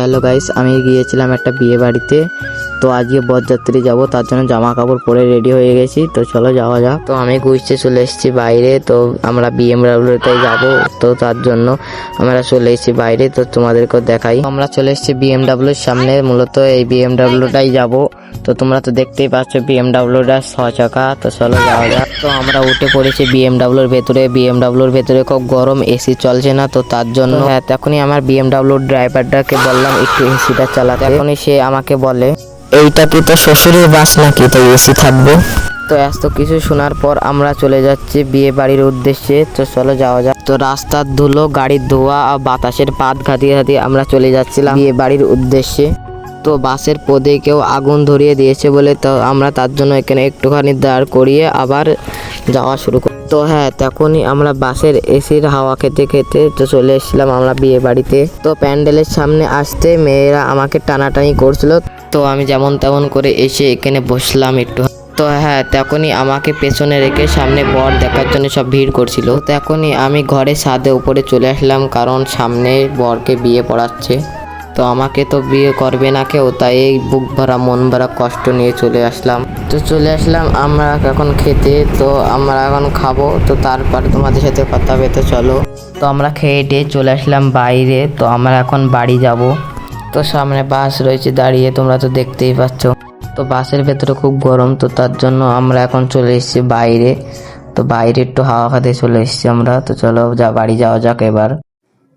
Hello guys, আমি গিয়েছিলাম একটা বিয়ে বাড়িতে। তো আজকে বরযাত্রী যাব, তার জন্য জামা কাপড় পরে রেডি হয়ে গেছি। তো চলো যাওয়া যাক। তো আমি ঘুরতে চলে এসেছি বাইরে। তো আমরা বিএমডাব্লিউতে যাব, তো তার জন্য আমরা চলে এসেছি বাইরে। তো তোমাদেরকে দেখাই, আমরা চলে এসেছি বিএমডাব্লিউর সামনে। মূলত এই বিএমডাব্লিউটাই যাব। তো তোমরা তো দেখতেই পাচ্ছ বিএমডাব্লিউটা 6 চাকা। তো চলো যাওয়া যাক। তো আমরা উঠে পড়েছি বিএমডাব্লিউর ভেতরে। বিএমডাব্লিউর ভেতরে খুব গরম, এসি চলছে না। তো তার জন্য তখনই আমার বিএমডাব্লিউর ড্রাইভারটাকে বললাম একটু এসিটা চালাতে। তখনই সে আমাকে বলে, এইটা কি তো শ্বশুরের বাস নাকি, তো এসি থাকবে? তো এত কিছু শোনার পর আমরা চলে যাচ্ছি বিয়ে বাড়ির উদ্দেশ্যে। তো চলো যাওয়া যাক। তো রাস্তার ধুলো, গাড়ির ধোঁয়া আর বাতাসের পাত ঘাতিয়ে ঘাতিয়ে আমরা চলে যাচ্ছিলাম বিয়ে বাড়ির উদ্দেশ্যে। তো বাসের পদে কেউ আগুন ধরিয়ে দিয়েছে বলে তো আমরা তার জন্য এখানে একটুখানি দাঁড় করিয়ে আবার যাওয়া শুরু করি। তো তখনই আমরা বাসের এসির হাওয়া খেতে খেতে তো চলে এসেছিলাম আমরা বিয়ে বাড়িতে। তো প্যান্ডেলের সামনে আসতে মেয়েরা আমাকে টানাটানি করছিল। তো আমি যেমন তেমন করে এসে এখানে বসলাম একটু। তো তখনই আমাকে পেছনে রেখে সামনে বর দেখার জন্য সব ভিড় করছিল। তখনই আমি ঘরে ছাদে উপরে চলে আসলাম, কারণ সামনে বরকে বিয়ে পড়াচ্ছে। তো আমাকে তো বিয়ে করবে না কেউ, তাই এই বুক ভরা মন ভরা কষ্ট নিয়ে চলে আসলাম। তো চলে আসলাম আমরা এখন খেতে। তো আমরা এখন খাবো, তো তারপর তোমাদের সাথে কথা হবে। তো চলো। তো আমরা খেয়ে টেয়ে চলে আসলাম বাইরে। তো আমরা এখন বাড়ি যাব। তো সামনে বাস রয়েছে দাঁড়িয়ে, তোমরা তো দেখতেই পাচ্ছ। তো বাসের ভেতরে খুব গরম, তো তার জন্য আমরা এখন চলে এসেছি বাইরে। তো বাইরে একটু হাওয়া খাতে চলে এসেছি আমরা। তো চলো বাড়ি যাওয়া যাক এবার।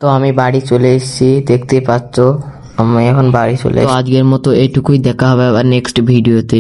তো আমি বাড়ি চলে এসেছি, দেখতেই পাচ্ছ। আমি এখন বাড়ি চলে এসেছি। তো আজকের মতো এইটুকুই, দেখা হবে আবার নেক্সট ভিডিওতে।